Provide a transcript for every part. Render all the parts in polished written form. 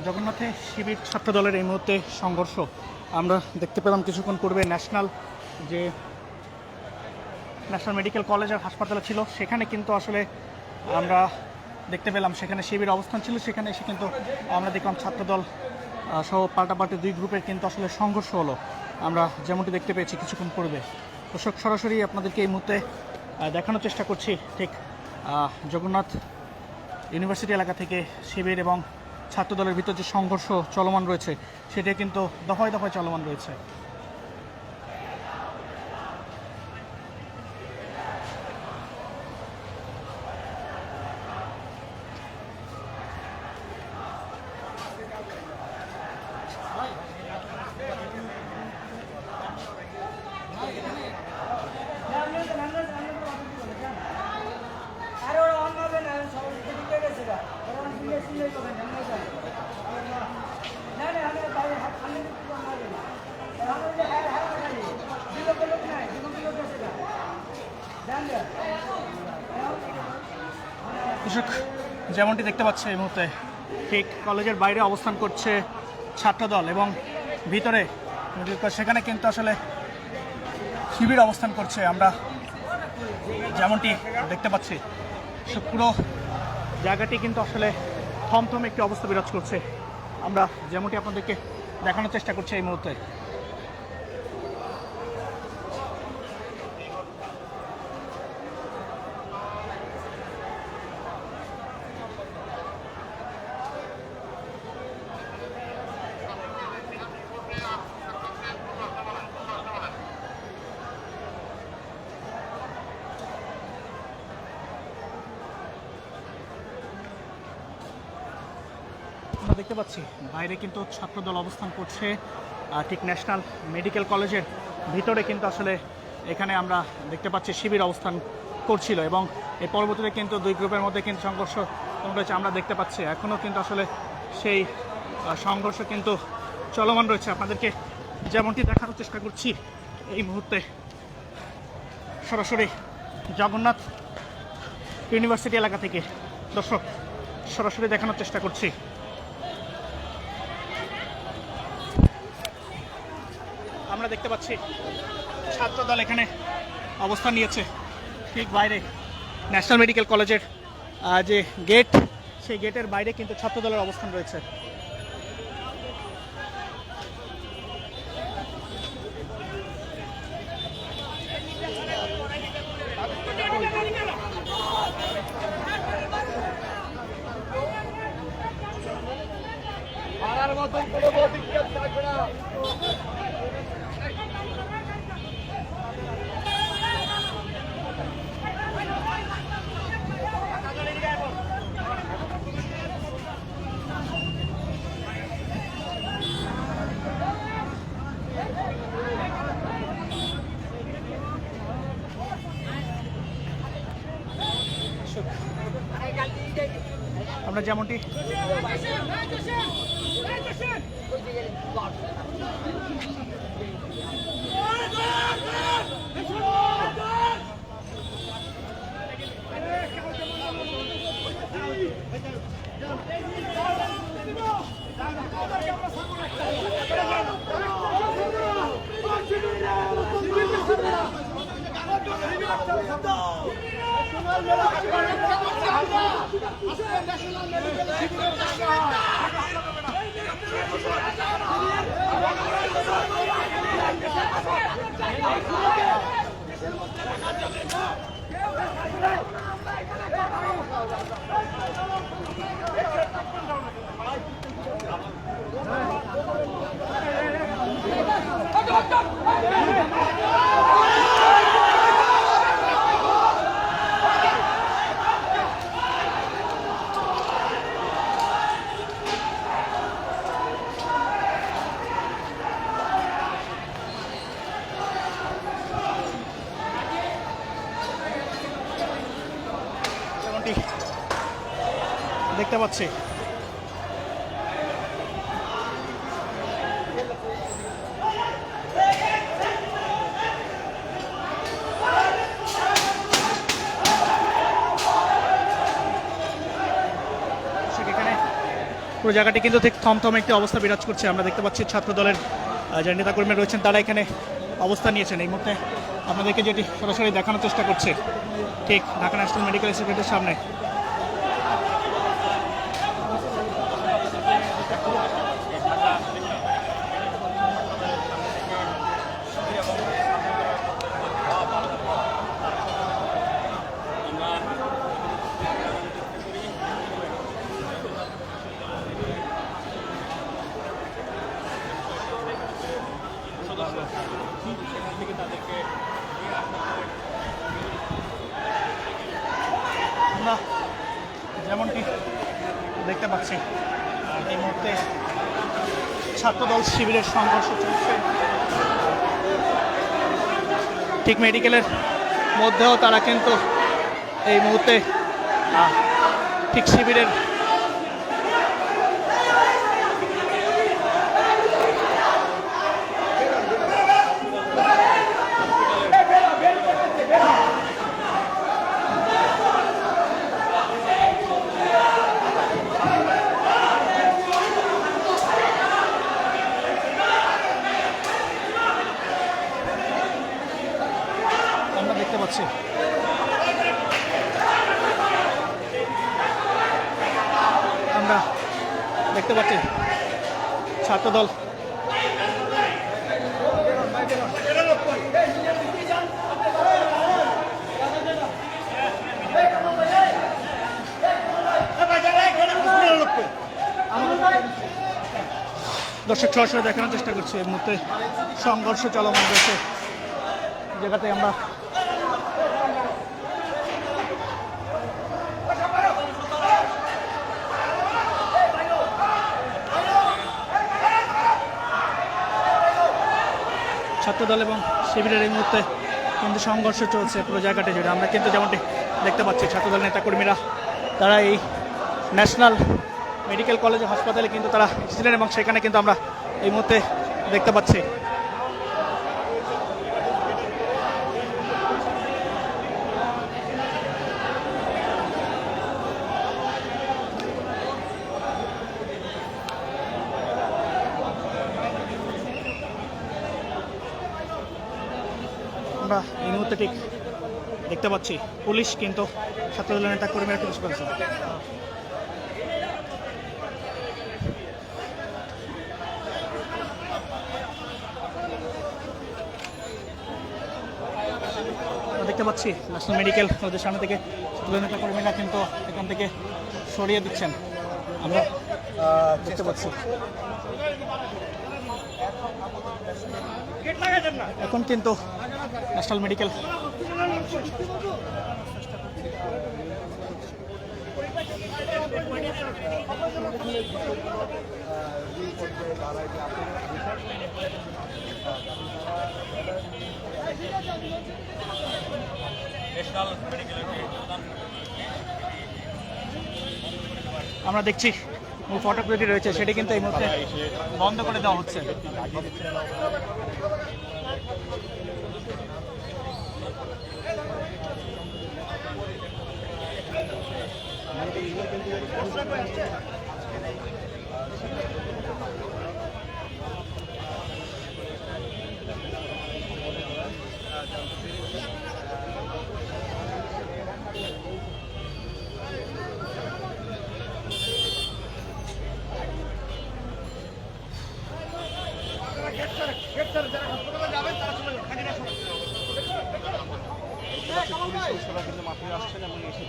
জগন্নাথে শিবির ছাত্র দলের এই মুহূর্তে সংঘর্ষ আমরা দেখতে পেলাম কিছুক্ষণ পূর্বে ন্যাশনাল মেডিকেল কলেজ আর হাসপাতালে ছিল, সেখানে কিন্তু আসলে আমরা দেখতে পেলাম সেখানে শিবির অবস্থান ছিল, সেখানে এসে কিন্তু আমরা দেখলাম ছাত্রদল সহ পাল্টাপাল্টি দুই গ্রুপের কিন্তু আসলে সংঘর্ষ হলো, আমরা যেমনটি দেখতে পেয়েছি কিছুক্ষণ পূর্বে। দর্শক, সরাসরি আপনাদেরকে এই মুহূর্তে দেখানোর চেষ্টা করছি ঠিক জগন্নাথ ইউনিভার্সিটি এলাকা থেকে শিবির এবং ছাত্রদলের ভিতর যে সংঘর্ষ চলমান রয়েছে সেটা কিন্তু দফায় দফায় চলমান রয়েছে। দর্শক, যেমনটি দেখতে পাচ্ছে এই মুহূর্তে ঠিক কলেজের বাইরে অবস্থান করছে ছাত্রদল এবং ভিতরে সেখানে কিন্তু আসলে শিবির অবস্থান করছে, আমরা যেমনটি দেখতে পাচ্ছি। পুরো জায়গাটি কিন্তু আসলে থমথম একটি অবস্থা বিরাজ করছে, আমরা যেমনটি আপনাদেরকে দেখানোর চেষ্টা করছি এই মুহূর্তে। আমরা দেখতে পাচ্ছি বাইরে কিন্তু ছাত্রদল অবস্থান করছে ঠিক ন্যাশনাল মেডিকেল কলেজের ভিতরে, কিন্তু আসলে এখানে আমরা দেখতে পাচ্ছি শিবির অবস্থান করছিল এবং এই পরবর্তীতে কিন্তু দুই গ্রুপের মধ্যে কিন্তু সংঘর্ষ রয়েছে, আমরা দেখতে পাচ্ছি এখনও কিন্তু আসলে সেই সংঘর্ষ কিন্তু চলমান রয়েছে। আপনাদেরকে যেমনটি দেখানোর চেষ্টা করছি এই মুহূর্তে সরাসরি জগন্নাথ ইউনিভার্সিটি এলাকা থেকে, দর্শক সরাসরি দেখানোর চেষ্টা করছি। আমরা দেখতে পাচ্ছি ছাত্রদল এখানে অবস্থান নিয়েছে ঠিক বাইরে ন্যাশনাল মেডিকেল কলেজের যে গেট, সেই গেটের বাইরে কিন্তু ছাত্রদলের অবস্থান রয়েছে। আমরা যেমনটি দেখতে পাচ্ছি পুরো জায়গাটি কিন্তু ঠিক থমথম একটি অবস্থা বিরাজ করছে। আমরা দেখতে পাচ্ছি ছাত্র দলের যে নেতাকর্মী রয়েছেন তারা এখানে অবস্থান নিয়েছেন। এই মুহূর্তে আপনাদেরকে যেটি সরাসরি দেখানোর চেষ্টা করছে ঠিক ঢাকা ন্যাশনাল মেডিকেল ইনস্টিটিউটের সামনে। আমরা যেমনটি দেখতে পাচ্ছি এই মুহূর্তে ছাত্রদল শিবিরের সংঘর্ষ চলছে। ঠিক মেডিকেলের মধ্যেও তারা কিন্তু এই মুহূর্তে ঠিক শিবিরের দেখতে পাচ্ছি আমরা দেখতে পাচ্ছি ছাত্রদল দর্শক সরাসরি দেখানোর চেষ্টা করছি। এর মধ্যে সংঘর্ষ চলমান রয়েছে জায়গাতে আমরা ছাত্রদল এবং শিবিরের এই মুহূর্তে কিন্তু সংঘর্ষ চলছে পুরো জায়গাটা জুড়ে। আমরা কিন্তু যেমনটি দেখতে পাচ্ছি ছাত্রদল নেতাকর্মীরা তারা এই ন্যাশনাল মেডিকেল কলেজ হাসপাতালে কিন্তু তারা এসেছিলেন এবং সেখানে কিন্তু আমরা এই মুহূর্তে দেখতে পাচ্ছি আমরা এই মুহূর্তে ঠিক দেখতে পাচ্ছি পুলিশ কিন্তু ছাত্রদলের নেতা কর্মীরা পুলিশ করেছে। দেখতে পাচ্ছি ন্যাশনাল মেডিকেল কলেজের সামনে থেকে ছাত্রদলের নেতা কর্মীরা কিন্তু এখান থেকে সরিয়ে দিচ্ছেন। আমরা দেখতে পাচ্ছি এখন কিন্তু ন্যাশনাল মেডিকেল আমরা দেখছি মূল ফটক যেটি রয়েছে সেটি কিন্তু এই মুহূর্তে বন্ধ করে দেওয়া হচ্ছে।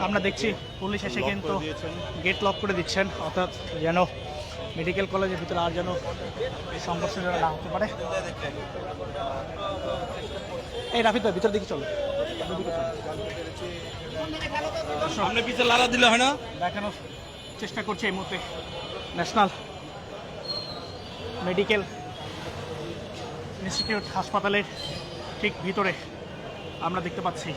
আমরা দেখছি পুলিশ এসে কিন্তু গেট লক করে দিচ্ছেন, অর্থাৎ যেন মেডিকেল কলেজের ভিতরে আর যেন সংঘর্ষ যেন না হতে পারে। এই রাফিদ ভাই ভিতর দিকে চলো, সামনে পিছিয়ে লালা দিলে হয় না। দেখানোর চেষ্টা করছে এই মুহূর্তে ন্যাশনাল মেডিকেল ইনস্টিটিউট হাসপাতালের ঠিক ভিতরে আমরা দেখতে পাচ্ছি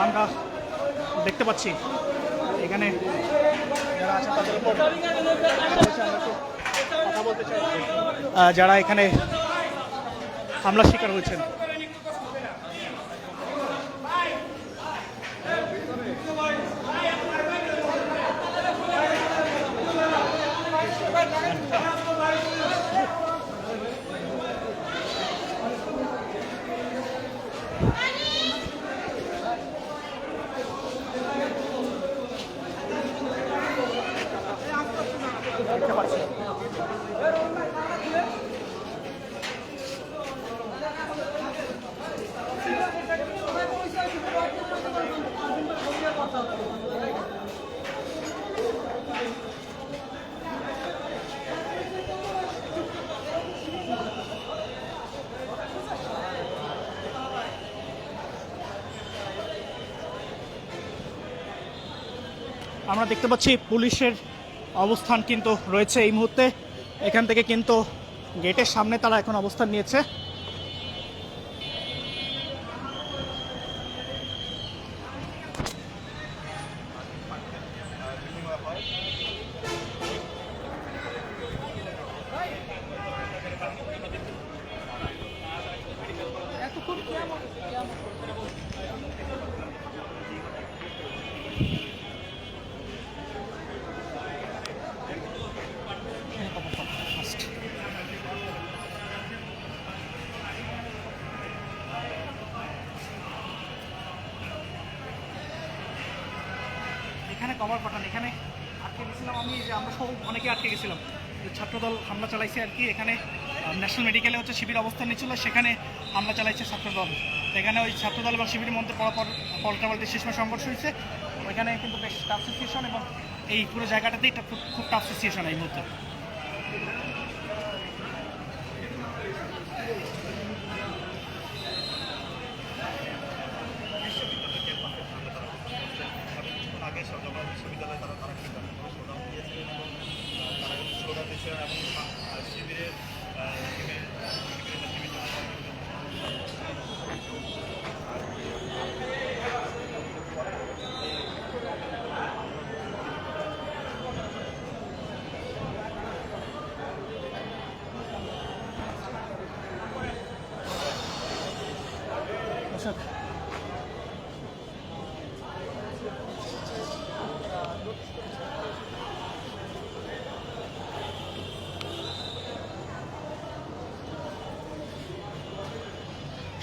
আমরা দেখতে পাচ্ছি এখানে যারা আছে তাদের উপর কথা বলতে চাই, যারা এখানে হামলার শিকার হয়েছেন। আমরা দেখতে পাচ্ছি পুলিশের অবস্থান কিন্তু রয়েছে এই মুহূর্তে। এখান থেকে কিন্তু গেটের সামনে তারা এখন অবস্থান নিয়েছে। এখানে কভার পাঠান, এখানে আটকে গেছিলাম আমি, যে আমরা সব অনেকে আটকে গেছিলাম। ছাত্রদল হামলা চালাইছে আর কি। এখানে ন্যাশনাল মেডিকেলে হচ্ছে শিবির অবস্থান নিচ্ছিল, সেখানে হামলা চালাইছে ছাত্রদল। এখানে ওই ছাত্রদল এবং শিবিরের মধ্যে পরপর পাল্টাপাল্টি সীমা সংঘর্ষ হয়েছে। ওইখানে কিন্তু বেশ টাফ সিচুয়েশন, এবং এই পুরো জায়গাটাতেই খুব টাফ সিচুয়েশন এই মুহূর্তে।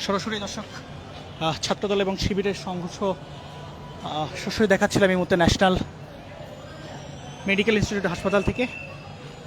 সরাসরি দর্শক ছাত্রদল এবং শিবিরের সংঘর্ষ সরাসরি দেখাচ্ছিলাম এই মুহূর্তে ন্যাশনাল মেডিকেল ইনস্টিটিউট হাসপাতাল থেকে।